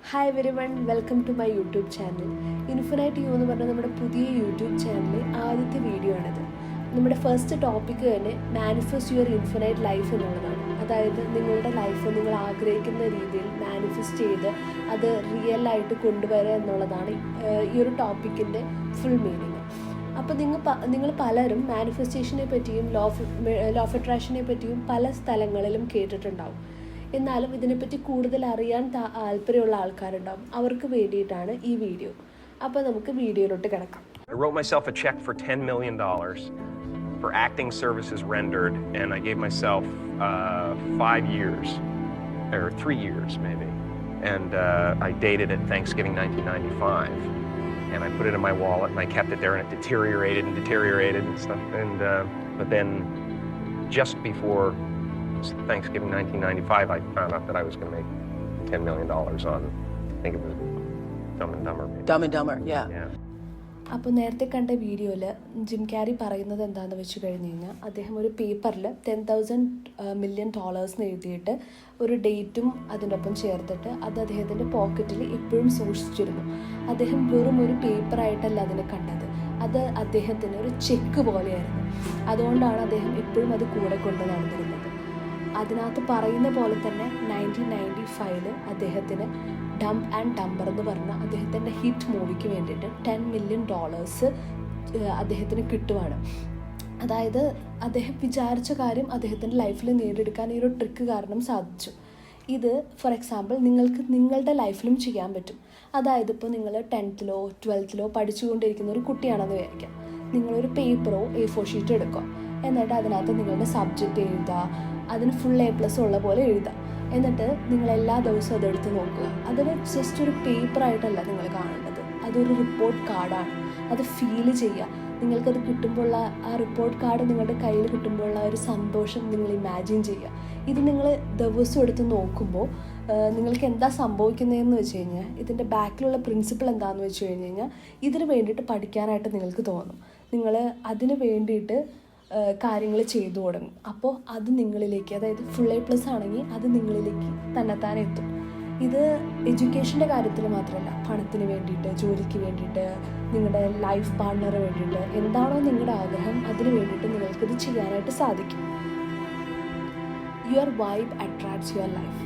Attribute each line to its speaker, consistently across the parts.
Speaker 1: Hi everyone, welcome to my YouTube channel. Infinite you എന്ന് പറഞ്ഞ നമ്മുടെ പുതിയ യൂട്യൂബ് ചാനലിലെ ആദ്യത്തെ വീഡിയോ ആണിത്. നമ്മുടെ ഫസ്റ്റ് ടോപ്പിക്ക് തന്നെ മാനിഫെസ്റ്റ് യുവർ ഇൻഫിനൈറ്റ് ലൈഫ് എന്നുള്ളതാണ്. അതായത് നിങ്ങളുടെ ലൈഫ് നിങ്ങൾ ആഗ്രഹിക്കുന്ന രീതിയിൽ മാനിഫെസ്റ്റ് ചെയ്ത് അത് റിയലായിട്ട് കൊണ്ടുവരിക എന്നുള്ളതാണ് ഈ ഒരു ടോപ്പിക്കിൻ്റെ ഫുൾ മീനിങ്. അപ്പോൾ നിങ്ങൾ പലരും മാനിഫെസ്റ്റേഷനെ പറ്റിയും ലോ ഓഫ് അട്രാക്ഷനെ പറ്റിയും പല സ്ഥലങ്ങളിലും കേട്ടിട്ടുണ്ടാവും. എന്നാലും ഇതിനെപ്പറ്റി കൂടുതൽ അറിയാൻ താല്പര്യമുള്ള ആൾക്കാരുണ്ടാവും. അവർക്ക് വേണ്ടിയിട്ടാണ് ഈ വീഡിയോ. അപ്പോൾ നമുക്ക് വീഡിയോയിലോട്ട് കിടക്കാം.
Speaker 2: I wrote myself a check for $10 million for acting services rendered, and I gave myself 5 years, or 3 years maybe, and I dated it Thanksgiving 1995, and I put it in my wallet, and I kept it there, and it deteriorated and stuff, and but then just before Thanksgiving 1995, I found out that I was going to make $10 million on, I think it was Dumb and Dumber.
Speaker 3: Dumb and Dumber, yeah.
Speaker 1: അപ്പോൾ നേരത്തെ കണ്ട വീഡിയോയിൽ gym carry പറയുന്നത് എന്താണെന്ന് വെച്ച് കഴിഞ്ഞ് കഴിഞ്ഞാൽ, അദ്ദേഹം ഒരു പേപ്പറിൽ $10,000 million എഴുതിയിട്ട് ഒരു ഡേറ്റും അതിനൊപ്പം ചേർത്തിട്ട് അത് അദ്ദേഹത്തിൻ്റെ പോക്കറ്റിൽ എപ്പോഴും സൂക്ഷിച്ചിരുന്നു. അദ്ദേഹം വെറും ഒരു പേപ്പറായിട്ടല്ല അതിനെ കണ്ടത്, അത് അദ്ദേഹത്തിന് ഒരു ചെക്ക് പോലെയായിരുന്നു. അതുകൊണ്ടാണ് അദ്ദേഹം എപ്പോഴും അത് കൂടെ കൊണ്ട് നടന്നിരുന്നത്. അതിനകത്ത് പറയുന്ന പോലെ തന്നെ 1995 അദ്ദേഹത്തിന് ഡംബ് ആൻഡ് ഡംബർ എന്ന് പറഞ്ഞ അദ്ദേഹത്തിൻ്റെ ഹിറ്റ് മൂവിക്ക് വേണ്ടിയിട്ട് $10 million അദ്ദേഹത്തിന് കിട്ടുവാണ്. അതായത് അദ്ദേഹം വിചാരിച്ച കാര്യം അദ്ദേഹത്തിൻ്റെ ലൈഫിൽ നേടിയെടുക്കാൻ ഈ ഒരു ട്രിക്ക് കാരണം സാധിച്ചു. ഇത് ഫോർ എക്സാമ്പിൾ നിങ്ങൾക്ക് നിങ്ങളുടെ ലൈഫിലും ചെയ്യാൻ പറ്റും. അതായത് ഇപ്പോൾ നിങ്ങൾ 10th-ലോ 12th-ലോ പഠിച്ചുകൊണ്ടിരിക്കുന്ന ഒരു കുട്ടിയാണെന്ന് വിചാരിക്കാം. നിങ്ങളൊരു പേപ്പറോ A4 ഷീറ്റോ എടുക്കുക, എന്നിട്ട് അതിനകത്ത് നിങ്ങളുടെ സബ്ജക്റ്റ് എഴുതുക, അതിന് ഫുൾ A+ ഉള്ള പോലെ എഴുതുക. എന്നിട്ട് നിങ്ങൾ എല്ലാ ദിവസവും അതെടുത്ത് നോക്കുക. അതിന് ജസ്റ്റ് ഒരു പേപ്പറായിട്ടല്ല നിങ്ങൾ കാണേണ്ടത്, അതൊരു റിപ്പോർട്ട് കാർഡാണ്. അത് ഫീൽ ചെയ്യുക. നിങ്ങൾക്കത് കിട്ടുമ്പോഴുള്ള ആ റിപ്പോർട്ട് കാർഡ് നിങ്ങളുടെ കയ്യിൽ കിട്ടുമ്പോഴുള്ള ഒരു സന്തോഷം നിങ്ങൾ ഇമാജിൻ ചെയ്യുക. ഇത് നിങ്ങൾ ദിവസം എടുത്ത് നോക്കുമ്പോൾ നിങ്ങൾക്ക് എന്താ സംഭവിക്കുന്നതെന്ന് വെച്ച് കഴിഞ്ഞാൽ, ഇതിൻ്റെ ബാക്കിലുള്ള പ്രിൻസിപ്പിൾ എന്താണെന്ന് വെച്ച് കഴിഞ്ഞ് കഴിഞ്ഞാൽ, ഇതിന് വേണ്ടിയിട്ട് പഠിക്കാനായിട്ട് നിങ്ങൾക്ക് തോന്നും. നിങ്ങൾ അതിന് വേണ്ടിയിട്ട് കാര്യങ്ങൾ ചെയ്തു തുടങ്ങും. അപ്പോൾ അത് നിങ്ങളിലേക്ക്, അതായത് ഫുൾ A+ ആണെങ്കിൽ അത് നിങ്ങളിലേക്ക് തന്നെത്താനെ എത്തും. ഇത് എഡ്യൂക്കേഷൻ്റെ കാര്യത്തിൽ മാത്രമല്ല, പണത്തിന് വേണ്ടിയിട്ട്, ജോലിക്ക് വേണ്ടിയിട്ട്, നിങ്ങളുടെ ലൈഫ് പാർട്ട്ണറിന് വേണ്ടിയിട്ട്, എന്താണോ നിങ്ങളുടെ ആഗ്രഹം അതിന് വേണ്ടിയിട്ട് നിങ്ങൾക്കിത് ചെയ്യാനായിട്ട് സാധിക്കും. Your vibe attracts your life.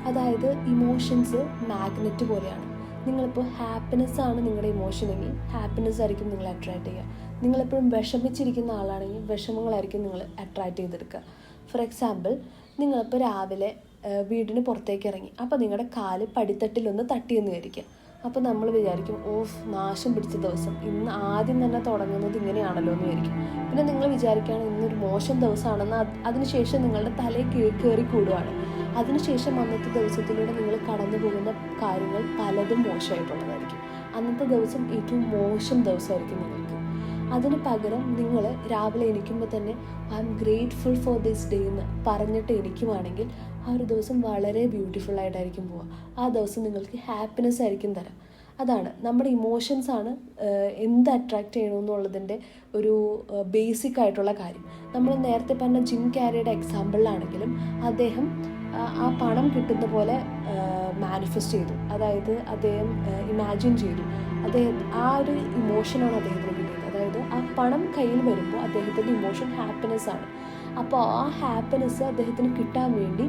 Speaker 1: അതായത് ഇമോഷൻസ് മാഗ്നറ്റ് പോലെയാണ്. നിങ്ങളിപ്പോൾ ഹാപ്പിനെസ്സാണ് നിങ്ങളുടെ ഇമോഷനെങ്കിൽ ഹാപ്പിനെസ് ആയിരിക്കും നിങ്ങൾ അട്രാക്റ്റ് ചെയ്യുക. നിങ്ങളെപ്പോഴും വിഷമിച്ചിരിക്കുന്ന ആളാണെങ്കിൽ വിഷമങ്ങളായിരിക്കും നിങ്ങൾ അട്രാക്റ്റ് ചെയ്തെടുക്കുക. ഫോർ എക്സാമ്പിൾ, നിങ്ങളിപ്പോൾ രാവിലെ വീടിന് പുറത്തേക്ക് ഇറങ്ങി, അപ്പോൾ നിങ്ങളുടെ കാല് പടിത്തട്ടിലൊന്ന് തട്ടിയെന്ന് വിചാരിക്കുക. അപ്പോൾ നമ്മൾ വിചാരിക്കും, നാശം പിടിച്ച ദിവസം, ഇന്ന് ആദ്യം തന്നെ തുടങ്ങുന്നത് ഇങ്ങനെയാണല്ലോ എന്ന് വിചാരിക്കും. പിന്നെ നിങ്ങൾ വിചാരിക്കുകയാണ് ഇന്നൊരു മോശം ദിവസമാണെന്ന്. അതിനുശേഷം നിങ്ങളുടെ തലയിൽ കയറി കൂടുകയാണ്. അതിനുശേഷം അന്നത്തെ ദിവസത്തിലൂടെ നിങ്ങൾ കടന്നു പോകുന്ന കാര്യങ്ങൾ പലതും മോശമായിട്ടുള്ളതായിരിക്കും. അന്നത്തെ ദിവസം ഏറ്റവും മോശം ദിവസമായിരിക്കും നിങ്ങൾക്ക്. അതിന് പകരം നിങ്ങൾ രാവിലെ എണീക്കുമ്പോൾ തന്നെ I am grateful for this day എന്ന് പറഞ്ഞിട്ട് എണീക്കുവാണെങ്കിൽ ആ ഒരു ദിവസം വളരെ ബ്യൂട്ടിഫുൾ ആയിട്ടായിരിക്കും പോവുക. ആ ദിവസം നിങ്ങൾക്ക് ഹാപ്പിനെസ് ആയിരിക്കും തരാം. അതാണ് നമ്മുടെ ഇമോഷൻസാണ് എന്ത് അട്രാക്റ്റ് ചെയ്യണമെന്നുള്ളതിൻ്റെ ഒരു ബേസിക് ആയിട്ടുള്ള കാര്യം. നമ്മൾ നേരത്തെ പറഞ്ഞ ജിം ക്യാരിയുടെ എക്സാമ്പിളിലാണെങ്കിലും അദ്ദേഹം ആ പണം കിട്ടുന്ന പോലെ മാനിഫെസ്റ്റ് ചെയ്തു. അതായത് അദ്ദേഹം ഇമാജിൻ ചെയ്തു. ആ ഒരു ഇമോഷനാണ് അദ്ദേഹത്തിന് കിട്ടിയത്. അതായത് ആ പണം കയ്യിൽ വരുമ്പോൾ അദ്ദേഹത്തിൻ്റെ ഇമോഷൻ ഹാപ്പിനെസ് ആണ്. അപ്പോൾ ആ ഹാപ്പിനെസ് അദ്ദേഹത്തിന് കിട്ടാൻ വേണ്ടി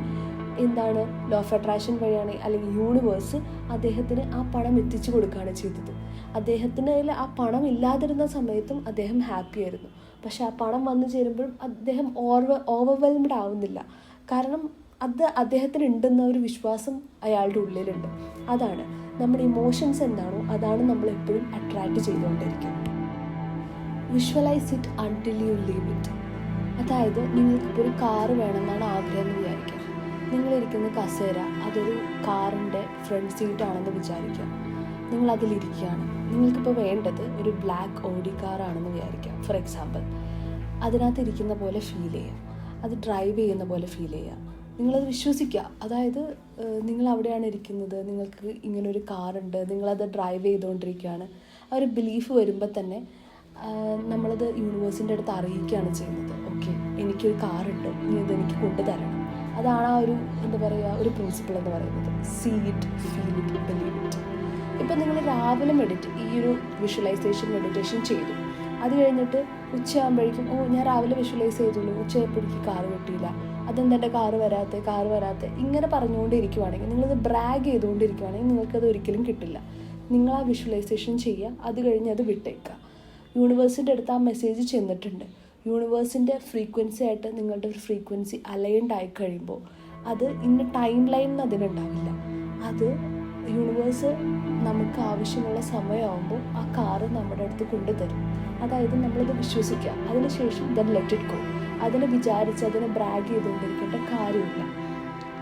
Speaker 1: എന്താണ്, ലോ ഓഫ് അട്രാക്ഷൻ വഴിയാണ്, അല്ലെങ്കിൽ യൂണിവേഴ്സ് അദ്ദേഹത്തിന് ആ പണം എത്തിച്ചു കൊടുക്കുകയാണ് ചെയ്തത്. അദ്ദേഹത്തിന് ആ പണം ഇല്ലാതിരുന്ന സമയത്തും അദ്ദേഹം ഹാപ്പി ആയിരുന്നു. പക്ഷെ ആ പണം വന്നു ചേരുമ്പോഴും അദ്ദേഹം ഓവർവെൽംഡ് ആവുന്നില്ല. കാരണം അത് അദ്ദേഹത്തിന് ഉണ്ടെന്ന ഒരു വിശ്വാസം അയാളുടെ ഉള്ളിലുണ്ട്. അതാണ് നമ്മുടെ ഇമോഷൻസ് എന്താണോ അതാണ് നമ്മൾ എപ്പോഴും അട്രാക്റ്റ് ചെയ്തുകൊണ്ടിരിക്കുക. Visualise it until you leave it. അതായത് നിങ്ങൾക്കിപ്പോൾ ഒരു കാറ് വേണമെന്നാണ് ആഗ്രഹം എന്ന് വിചാരിക്കുക. നിങ്ങളിരിക്കുന്ന കസേര അതൊരു കാറിൻ്റെ ഫ്രണ്ട് സീറ്റാണെന്ന് വിചാരിക്കുക. നിങ്ങളതിലിരിക്കുകയാണ്. നിങ്ങൾക്കിപ്പോൾ വേണ്ടത് ഒരു ബ്ലാക്ക് ഓഡി കാറാണെന്ന് വിചാരിക്കുക. ഫോർ എക്സാമ്പിൾ, അതിനകത്ത് ഇരിക്കുന്ന പോലെ ഫീൽ ചെയ്യുക, അത് ഡ്രൈവ് ചെയ്യുന്ന പോലെ ഫീൽ ചെയ്യുക. നിങ്ങളത് വിശ്വസിക്കുക. അതായത് നിങ്ങൾ അവിടെയാണ് ഇരിക്കുന്നത്, നിങ്ങൾക്ക് ഇങ്ങനൊരു കാറുണ്ട്, നിങ്ങളത് ഡ്രൈവ് ചെയ്തുകൊണ്ടിരിക്കുകയാണ്. ആ ഒരു ബിലീഫ് വരുമ്പോൾ തന്നെ നമ്മളത് യൂണിവേഴ്സിൻ്റെ അടുത്ത് അറിയിക്കുകയാണ് ചെയ്യുന്നത്. ഓക്കെ, എനിക്കൊരു കാറുണ്ട്, നീ ഇതെനിക്ക് കൊണ്ടുതരണം. അതാണ് ആ ഒരു എന്താ പറയുക ഒരു പ്രിൻസിപ്പിൾ എന്ന് പറയുന്നത്. See it, feel it, believe ഇപ്പോൾ നിങ്ങൾ രാവിലെ ഈ ഒരു മെഡിറ്റേഷൻ ചെയ്തു, അത് കഴിഞ്ഞിട്ട് ഉച്ചയാകുമ്പോഴേക്കും ഞാൻ രാവിലെ വിഷ്വലൈസ് ചെയ്തുള്ളൂ, ഉച്ചയായപ്പോഴേക്കും കാറ് കിട്ടിയില്ല, അതെന്താ എൻ്റെ കാറ് വരാത്തെ ഇങ്ങനെ പറഞ്ഞുകൊണ്ടിരിക്കുവാണെങ്കിൽ, നിങ്ങളത് ബ്രാഗ് ചെയ്തുകൊണ്ടിരിക്കുവാണെങ്കിൽ നിങ്ങൾക്കത് ഒരിക്കലും കിട്ടില്ല. നിങ്ങൾ ആ വിഷ്വലൈസേഷൻ ചെയ്യുക, അത് കഴിഞ്ഞ് അത് വിട്ടേക്കുക. യൂണിവേഴ്സിൻ്റെ അടുത്ത് ആ മെസ്സേജ് ചെന്നിട്ടുണ്ട്. യൂണിവേഴ്സിൻ്റെ ഫ്രീക്വൻസി ആയിട്ട് നിങ്ങളുടെ ഒരു ഫ്രീക്വൻസി അലൈൻഡ് ആയി കഴിയുമ്പോൾ അത് ഇന്ന ടൈം ലൈനിൽ അതിനുണ്ടാവില്ല. അത് യൂണിവേഴ്സ് നമുക്ക് ആവശ്യമുള്ള സമയമാകുമ്പോൾ ആ കാറ് നമ്മുടെ അടുത്ത് കൊണ്ടുതരും. അതായത് നമ്മളത് വിശ്വസിക്കുക, അതിനുശേഷം ദെൻ ലെറ്റ് ഇറ്റ് ഗോ. അതിനെ വിചാരിച്ച് അതിനെ ബ്രാഗ് ചെയ്തുകൊണ്ടിരിക്കേണ്ട കാര്യമില്ല.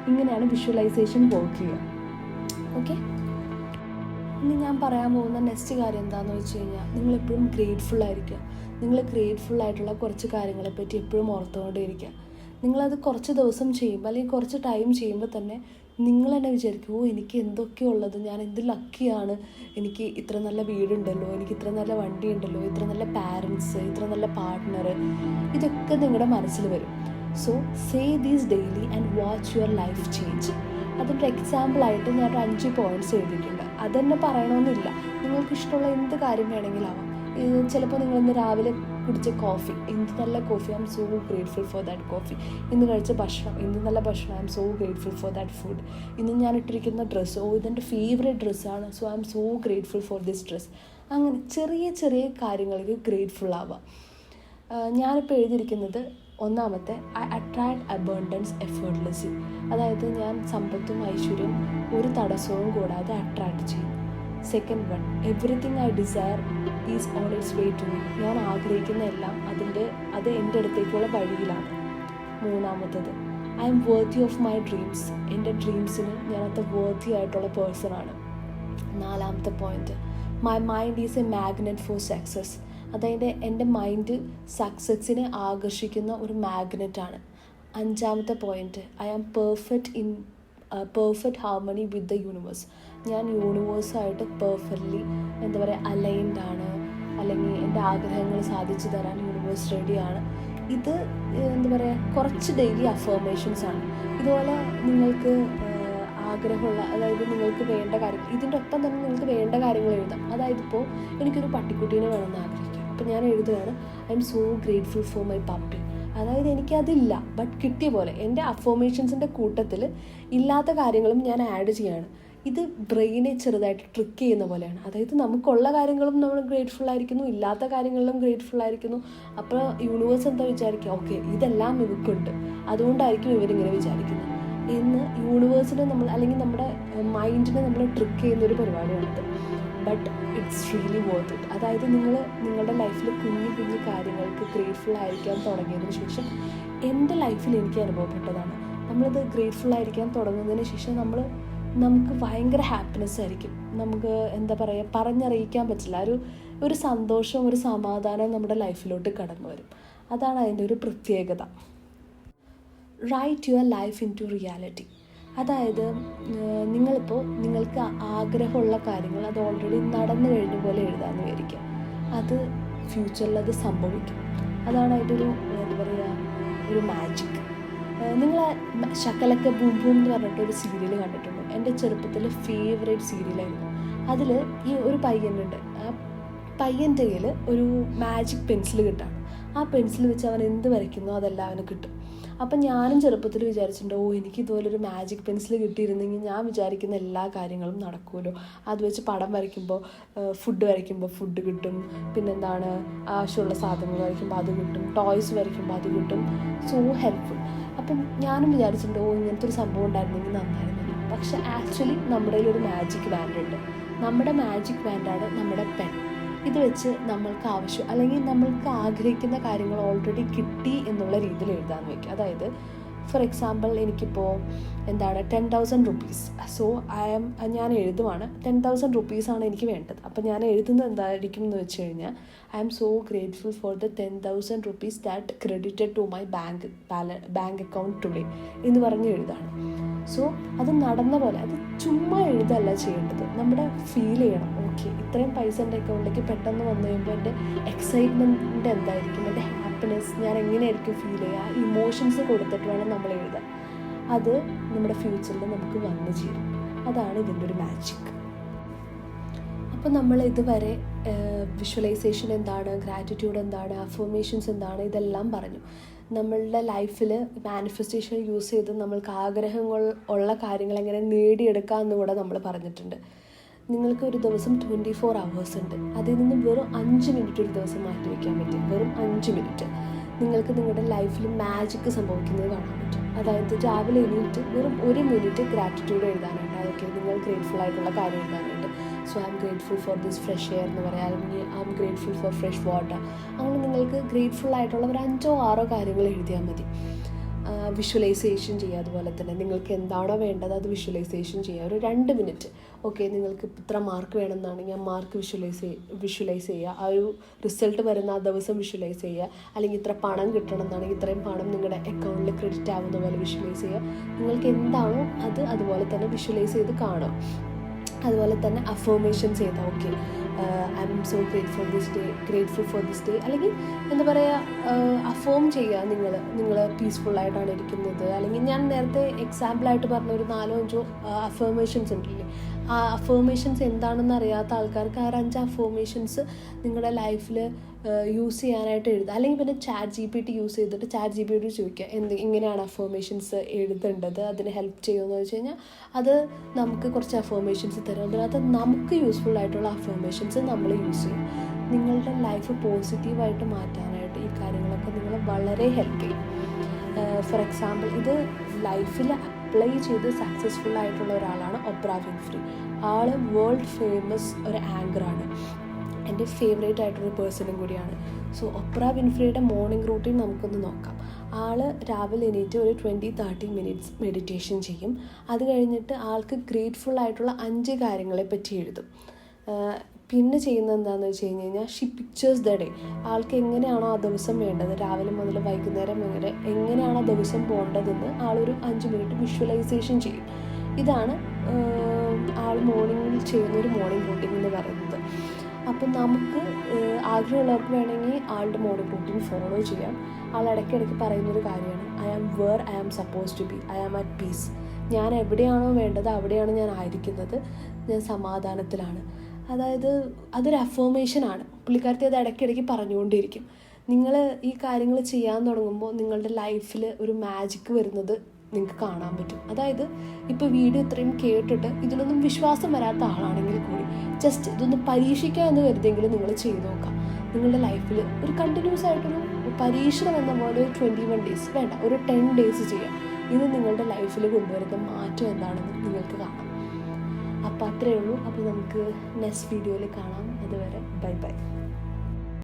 Speaker 1: ഇങ്ങനെയാണ് വിഷ്വലൈസേഷൻ വർക്ക് ചെയ്യുക. ഓക്കെ, ഇനി ഞാൻ പറയാൻ പോകുന്ന നെക്സ്റ്റ് കാര്യം എന്താണെന്ന് വെച്ച് കഴിഞ്ഞാൽ, നിങ്ങളെപ്പോഴും ഗ്രേറ്റ്ഫുൾ ആയിരിക്കുക. നിങ്ങൾ ഗ്രേറ്റ്ഫുൾ ആയിട്ടുള്ള കുറച്ച് കാര്യങ്ങളെപ്പറ്റി എപ്പോഴും ഓർത്തുകൊണ്ടേയിരിക്കുക. നിങ്ങളത് കുറച്ച് ദിവസം ചെയ്യുമ്പോൾ അല്ലെങ്കിൽ കുറച്ച് ടൈം ചെയ്യുമ്പോൾ തന്നെ നിങ്ങൾ തന്നെ വിചാരിക്കും, എനിക്ക് എന്തൊക്കെയുള്ളത്, ഞാൻ എന്ത് ലക്കിയാണ്, എനിക്ക് ഇത്ര നല്ല വീടുണ്ടല്ലോ, എനിക്ക് ഇത്ര നല്ല വണ്ടി ഉണ്ടല്ലോ, ഇത്ര നല്ല പാരൻസ്, ഇത്ര നല്ല പാർട്ട്ണർ, ഇതൊക്കെ നിങ്ങളുടെ മനസ്സിൽ വരും. So say these daily and watch your life change. അതിൻ്റെ എക്സാമ്പിളായിട്ട് ഞാൻ 5 പോയിൻറ്റ്സ് എഴുതിയിട്ടുണ്ട്. അതെന്നെ പറയണമെന്നില്ല, നിങ്ങൾക്ക് ഇഷ്ടമുള്ള എന്ത് കാര്യം വേണമെങ്കിലും ആവാം. ചിലപ്പോൾ നിങ്ങളിന്ന് രാവിലെ കുടിച്ച കോഫി, എന്ത് നല്ല coffee, I M so grateful for that coffee. ഇന്ന് കഴിച്ച ഭക്ഷണം, എന്ത് നല്ല ഭക്ഷണം, I M so grateful for that food. ഇന്ന് ഞാൻ ഇട്ടിരിക്കുന്ന ഡ്രസ്സ്, ഇതെൻ്റെ ഫേവറേറ്റ് ഡ്രസ്സാണ്, so I M so grateful for this dress. അങ്ങനെ ചെറിയ ചെറിയ കാര്യങ്ങൾക്ക് ഗ്രേറ്റ്ഫുൾ ആവാം. ഞാനിപ്പോൾ എഴുതിയിരിക്കുന്നത് ഒന്നാമത്തെ, ഐ അട്രാക്ട് അബണ്ടൻസ് എഫേർട്ട്ലെസ്ലി. അതായത് ഞാൻ സമ്പത്തും ഐശ്വര്യവും ഒരു തടസ്സവും കൂടാതെ അട്രാക്ട് ചെയ്യും. Second one, everything I desire is on its way to me. ഞാൻ ആഗ്രഹിക്കുന്ന എല്ലാം അത് എൻ്റെ അടുത്തേക്കുള്ള വഴിയിലാണ്. മൂന്നാമത്തത്, I am worthy of my dreams. എൻ്റെ ഡ്രീംസിന് ഞാനത് വേർത്തി ആയിട്ടുള്ള പേഴ്സണാണ്. നാലാമത്തെ point, my mind is a magnet for success. അതായത് എൻ്റെ മൈൻഡ് സക്സസിനെ ആകർഷിക്കുന്ന ഒരു മാഗ്നറ്റാണ്. അഞ്ചാമത്തെ point, I am perfect harmony with the universe. ഞാൻ യൂണിവേഴ്സായിട്ട് പെർഫെക്റ്റ്ലി അലൈൻഡ് ആണ്, അല്ലെങ്കിൽ എൻ്റെ ആഗ്രഹങ്ങൾ സാധിച്ചു തരാൻ യൂണിവേഴ്സ് റെഡിയാണ്. ഇത് കുറച്ച് ഡെയിലി അഫർമേഷൻസ് ആണ്. ഇതുപോലെ നിങ്ങൾക്ക് ആഗ്രഹമുള്ള, അതായത് നിങ്ങൾക്ക് വേണ്ട കാര്യങ്ങൾ, ഇതിൻ്റെ ഒപ്പം തന്നെ നിങ്ങൾക്ക് വേണ്ട കാര്യങ്ങൾ എഴുതാം. അതായത് ഇപ്പോൾ എനിക്കൊരു പട്ടിക്കുട്ടീനെ വേണമെന്ന് ആഗ്രഹിക്കാം, അപ്പോൾ ഞാൻ എഴുതുകയാണ്, I M so grateful for my puppy. അതായത് എനിക്കതില്ല, ബട്ട് കിട്ടിയ പോലെ എൻ്റെ അഫർമേഷൻസിൻ്റെ കൂട്ടത്തിൽ ഇല്ലാത്ത കാര്യങ്ങളും ഞാൻ ആഡ് ചെയ്യാണ്. ഇത് ബ്രെയിനെ ചെറുതായിട്ട് ട്രിക്ക് ചെയ്യുന്ന പോലെയാണ്. അതായത് നമുക്കുള്ള കാര്യങ്ങളും നമ്മൾ ഗ്രേറ്റ്ഫുൾ ആയിരിക്കുന്നു, ഇല്ലാത്ത കാര്യങ്ങളിലും ഗ്രേറ്റ്ഫുൾ ആയിരിക്കുന്നു. അപ്പോൾ യൂണിവേഴ്സ് എന്താ വിചാരിക്കുക, ഓക്കെ ഇതെല്ലാം ഇവക്കുണ്ട്, അതുകൊണ്ടായിരിക്കും ഇവരിങ്ങനെ വിചാരിക്കുന്നത് എന്ന് യൂണിവേഴ്സിനെ നമ്മൾ, അല്ലെങ്കിൽ നമ്മുടെ മൈൻഡിനെ നമ്മൾ ട്രിക്ക് ചെയ്യുന്നൊരു പരിപാടിയാണിത്. But it's really worth it. അതായത് നിങ്ങളുടെ ലൈഫിൽ കുഞ്ഞു കുഞ്ഞു കാര്യങ്ങൾക്ക് ഗ്രേറ്റ്ഫുൾ ആയിരിക്കാൻ തുടങ്ങിയതിന് ശേഷം, എൻ്റെ ലൈഫിൽ എനിക്ക് അനുഭവപ്പെട്ടതാണ്, നമ്മളിത് ഗ്രേറ്റ്ഫുൾ ആയിരിക്കാൻ തുടങ്ങുന്നതിന് ശേഷം നമുക്ക് ഭയങ്കര ഹാപ്പിനെസ് ആയിരിക്കും. നമുക്ക് പറഞ്ഞറിയിക്കാൻ പറ്റില്ല, ഒരു സന്തോഷം, ഒരു സമാധാനം നമ്മുടെ ലൈഫിലോട്ട് കടന്നു വരും. അതാണ് അതിൻ്റെ ഒരു പ്രത്യേകത. Write your life into reality. അതായത് നിങ്ങൾക്ക് ആഗ്രഹമുള്ള കാര്യങ്ങൾ അത് ഓൾറെഡി നടന്നു കഴിഞ്ഞ പോലെ എഴുതാമെന്ന് വിചാരിക്കുക. അത് ഫ്യൂച്ചറിൽ അത് സംഭവിക്കും. അതാണ് അതിൻ്റെ ഒരു മാജിക്. നിങ്ങൾ ശകലക്ക ബൂം ബൂം എന്ന് പറഞ്ഞിട്ടൊരു സീരിയൽ കണ്ടിട്ടുണ്ടോ? എൻ്റെ ചെറുപ്പത്തിൽ ഫേവറേറ്റ് സീരിയലായിരുന്നു. അതിൽ ഈ ഒരു പയ്യനുണ്ട്, ആ പയ്യൻ്റെ കയ്യിൽ ഒരു മാജിക് പെൻസിൽ കിട്ടാണ്. ആ പെൻസിൽ വെച്ച് അവൻ എന്ത് വരയ്ക്കുന്നോ അതെല്ലാം അവന് കിട്ടും. അപ്പം ഞാനും ചെറുപ്പത്തിൽ വിചാരിച്ചിട്ടുണ്ട്, എനിക്ക് ഇതുപോലൊരു മാജിക് പെൻസിൽ കിട്ടിയിരുന്നെങ്കിൽ ഞാൻ വിചാരിക്കുന്ന എല്ലാ കാര്യങ്ങളും നടക്കുമല്ലോ. അത് വെച്ച് പടം വരയ്ക്കുമ്പോൾ, ഫുഡ് വരയ്ക്കുമ്പോൾ ഫുഡ് കിട്ടും, പിന്നെന്താണ് ആവശ്യമുള്ള സാധനങ്ങൾ വരയ്ക്കുമ്പോൾ അത് കിട്ടും, ടോയ്സ് വരയ്ക്കുമ്പോൾ അത് കിട്ടും. So helpful. അപ്പം ഞാനും വിചാരിച്ചിട്ടുണ്ട്, ഇങ്ങനത്തെ ഒരു സംഭവം ഉണ്ടായിരുന്നെങ്കിൽ നന്നായിരുന്നു. പക്ഷെ ആക്ച്വലി നമ്മുടെ കയ്യിലൊരു മാജിക് ബാൻഡ് ഉണ്ട്. നമ്മുടെ മാജിക് ബാൻഡാണ് നമ്മുടെ പെൻ. ഇത് വെച്ച് നമ്മൾക്ക് ആവശ്യം, അല്ലെങ്കിൽ നമ്മൾക്ക് ആഗ്രഹിക്കുന്ന കാര്യങ്ങൾ ഓൾറെഡി കിട്ടി എന്നുള്ള രീതിയിൽ എഴുതാമെന്ന് വയ്ക്കുക. അതായത് ഫോർ എക്സാമ്പിൾ, എനിക്കിപ്പോൾ 10,000 rupees. സോ ഞാൻ എഴുതുവാണ് 10,000 rupees ആണ് എനിക്ക് വേണ്ടത്. അപ്പോൾ ഞാൻ എഴുതുന്നത് എന്തായിരിക്കും എന്ന് വെച്ച് കഴിഞ്ഞാൽ, I am so grateful for the 10,000 rupees that credited to my bank account today എന്ന് പറഞ്ഞ് എഴുതാണ്. സോ അത് നടന്ന പോലെ, അത് ചുമ്മാ എഴുതല്ല ചെയ്യേണ്ടത്, നമ്മുടെ ഫീൽ ചെയ്യണം. ഓക്കെ, ഇത്രയും പൈസ എൻ്റെ അക്കൗണ്ടിലേക്ക് പെട്ടെന്ന് വന്നു കഴിയുമ്പോൾ എൻ്റെ എക്സൈറ്റ്മെൻറ്റ് എന്തായിരിക്കും, എൻ്റെ ഹാപ്പിനെസ്, ഞാൻ എങ്ങനെയായിരിക്കും ഫീൽ ചെയ്യുക, ആ ഇമോഷൻസ് കൊടുത്തിട്ട് വേണം നമ്മൾ എഴുതാൻ. അത് നമ്മുടെ ഫ്യൂച്ചറിൽ നമുക്ക് വന്നു ചേരും. അതാണ് ഇതിൻ്റെ ഒരു മാജിക്. അപ്പോൾ നമ്മൾ ഇതുവരെ വിഷ്വലൈസേഷൻ എന്താണ്, ഗ്രാറ്റിറ്റ്യൂഡ് എന്താണ്, അഫർമേഷൻസ് എന്താണ്, ഇതെല്ലാം പറഞ്ഞു. നമ്മളുടെ ലൈഫിൽ മാനിഫെസ്റ്റേഷൻ യൂസ് ചെയ്ത് നമ്മൾക്ക് ആഗ്രഹങ്ങൾ ഉള്ള കാര്യങ്ങൾ എങ്ങനെ നേടിയെടുക്കാം എന്ന് കൂടെ നമ്മൾ പറഞ്ഞിട്ടുണ്ട്. നിങ്ങൾക്ക് ഒരു ദിവസം 24 hours ഉണ്ട്. അതിൽ നിന്ന് വെറും 5 മിനിറ്റ് ഒരു ദിവസം മാറ്റി വയ്ക്കാൻ പറ്റും. വെറും 5 മിനിറ്റ് നിങ്ങൾക്ക് നിങ്ങളുടെ ലൈഫിൽ മാജിക്ക് സംഭവിക്കുന്നത് കാണാൻ പറ്റും. അതായത് രാവിലെ എണീറ്റ് വെറും 1 മിനിറ്റ് ഗ്രാറ്റിറ്റ്യൂഡ് എഴുതാനായിട്ട്, അതൊക്കെ നിങ്ങൾ ഗ്രേറ്റ്ഫുൾ ആയിട്ടുള്ള കാര്യം എഴുതാനായിട്ട്. So I M grateful for this fresh air എന്ന് പറയാം, അല്ലെങ്കിൽ I M grateful four fresh water. അങ്ങനെ നിങ്ങൾക്ക് ഗ്രേറ്റ്ഫുൾ ആയിട്ടുള്ള ഒരു 5 or 6 കാര്യങ്ങൾ എഴുതിയാൽ മതി. വിഷ്വലൈസേഷൻ ചെയ്യുക. അതുപോലെ തന്നെ നിങ്ങൾക്ക് എന്താണോ വേണ്ടത് അത് വിഷ്വലൈസേഷൻ ചെയ്യുക. ഒരു 2 മിനിറ്റ്. ഓക്കെ, നിങ്ങൾക്ക് ഇത്ര മാർക്ക് വേണമെന്നാണെങ്കിൽ ആ മാർക്ക് വിഷ്വലൈസ് ചെയ്യുക. ആ ഒരു റിസൾട്ട് വരുന്ന ആ ദിവസം വിഷ്വലൈസ് ചെയ്യുക. അല്ലെങ്കിൽ ഇത്ര പണം കിട്ടണം എന്നാണെങ്കിൽ ഇത്രയും പണം നിങ്ങളുടെ അക്കൗണ്ടിൽ ക്രെഡിറ്റ് ആവുന്ന പോലെ വിഷ്വലൈസ് ചെയ്യുക. നിങ്ങൾക്ക് എന്താണോ അത് അതുപോലെ തന്നെ വിഷ്വലൈസ് ചെയ്ത് കാണും. അതുപോലെ തന്നെ അഫർമേഷൻസ് ചെയ്താൽ okay I M so grateful for this day അല്ലെങ്കിൽ എന്താ പറയുക, അഫേം ചെയ്യുക. നിങ്ങൾ പീസ്ഫുള്ളായിട്ടാണ് ഇരിക്കുന്നത്. അല്ലെങ്കിൽ ഞാൻ നേരത്തെ എക്സാമ്പിളായിട്ട് പറഞ്ഞ ഒരു 4-5 അഫർമേഷൻസ് ഉണ്ടല്ലേ, ആ അഫർമേഷൻസ് എന്താണെന്ന് അറിയാത്ത ആൾക്കാർക്ക് ആ 5 അഫർമേഷൻസ് നിങ്ങളുടെ ലൈഫിൽ യൂസ് ചെയ്യാനായിട്ട് എഴുതുക. അല്ലെങ്കിൽ പിന്നെ ChatGPT യൂസ് ചെയ്തിട്ട് ChatGPT ചോദിക്കുക ഇങ്ങനെയാണ് അഫർമേഷൻസ് എഴുതേണ്ടത്, അതിന് ഹെൽപ്പ് ചെയ്യുമെന്ന് വെച്ച് കഴിഞ്ഞാൽ അത് നമുക്ക് കുറച്ച് അഫർമേഷൻസ് തരും. അതിനകത്ത് നമുക്ക് യൂസ്ഫുൾ ആയിട്ടുള്ള അഫർമേഷൻസ് നമ്മൾ യൂസ് ചെയ്യും. നിങ്ങളുടെ ലൈഫ് പോസിറ്റീവായിട്ട് മാറ്റാനായിട്ട് ഈ കാര്യങ്ങളൊക്കെ നിങ്ങളെ വളരെ ഹെൽപ്പ് ചെയ്യും. ഫോർ എക്സാമ്പിൾ, ഇത് ലൈഫിൽ അപ്ലൈ ചെയ്ത് സക്സസ്ഫുൾ ആയിട്ടുള്ള ഒരാളാണ് ഒപ്ര വിൻഫ്രി. ആൾ വേൾഡ് ഫേമസ് ഒരു ആങ്കറാണ്, എൻ്റെ ഫേവറേറ്റ് ആയിട്ടൊരു പേഴ്സണും കൂടിയാണ്. സോ ഒപ്ര വിൻഫ്രിയുടെ മോർണിംഗ് റൂട്ടീൻ നമുക്കൊന്ന് നോക്കാം. ആൾ രാവിലെ എണീറ്റ് ഒരു 20-30 മിനിറ്റ്സ് മെഡിറ്റേഷൻ ചെയ്യും. അത് കഴിഞ്ഞിട്ട് ആൾക്ക് ഗ്രേറ്റ്ഫുൾ ആയിട്ടുള്ള 5 കാര്യങ്ങളെ പറ്റി എഴുതും. പിന്നെ ചെയ്യുന്നത് എന്താണെന്ന് വെച്ച് കഴിഞ്ഞാൽ ഷി പിക്ചേഴ്സ് ദ ഡേ. ആൾക്ക് എങ്ങനെയാണോ ആ ദിവസം വേണ്ടത്, രാവിലെ മുതൽ വൈകുന്നേരം വരെ എങ്ങനെയാണോ ആ ദിവസം പോകേണ്ടതെന്ന് ആളൊരു 5 മിനിറ്റ് വിഷ്വലൈസേഷൻ ചെയ്യും. ഇതാണ് ആൾ മോർണിംഗിൽ ചെയ്യുന്നൊരു മോർണിംഗ് റൂട്ടീൻ എന്ന് പറയുന്നത്. അപ്പം നമുക്ക് ആഗ്രഹമുള്ളവർക്ക് വേണമെങ്കിൽ ആളുടെ മോർണിംഗ് റൂട്ടീൻ ഫോളോ ചെയ്യാം. ആൾ ഇടയ്ക്കിടയ്ക്ക് പറയുന്നൊരു കാര്യമാണ്, I am where I am suppose to be, I am at peace. ഞാൻ എവിടെയാണോ വേണ്ടത് അവിടെയാണ് ഞാൻ ആയിരിക്കുന്നത്, ഞാൻ സമാധാനത്തിലാണ്. അതായത് അതൊരു അഫർമേഷനാണ്. പുള്ളിക്കാരത്തി അത് ഇടയ്ക്കിടയ്ക്ക് പറഞ്ഞുകൊണ്ടിരിക്കും. നിങ്ങൾ ഈ കാര്യങ്ങൾ ചെയ്യാൻ തുടങ്ങുമ്പോൾ നിങ്ങളുടെ ലൈഫിൽ ഒരു മാജിക്ക് വരുന്നത് നിങ്ങൾക്ക് കാണാൻ പറ്റും. അതായത് ഇപ്പോൾ വീഡിയോ ഇത്രയും കേട്ടിട്ട് ഇതിലൊന്നും വിശ്വാസം വരാത്ത ആളാണെങ്കിൽ കൂടി ജസ്റ്റ് ഇതൊന്ന് പരീക്ഷിക്കുക എന്ന് കരുതിയെങ്കിലും നിങ്ങൾ ചെയ്ത് നോക്കാം. നിങ്ങളുടെ ലൈഫിൽ ഒരു കണ്ടിന്യൂസ് ആയിട്ടൊരു പരീക്ഷണം എന്ന പോലെ 21 ഡേയ്സ് വേണ്ട, ഒരു 10 ഡേയ്സ് ചെയ്യാം. ഇത് നിങ്ങളുടെ ലൈഫിൽ കൊണ്ടുവരുന്ന മാറ്റം എന്താണെന്ന് നിങ്ങൾക്ക് കാണാം. അപ്പോൾ അത്രയേ ഉള്ളൂ. അപ്പോൾ നമുക്ക് നെക്സ്റ്റ് വീഡിയോയിൽ കാണാം. അതുവരെ ബൈ ബൈ.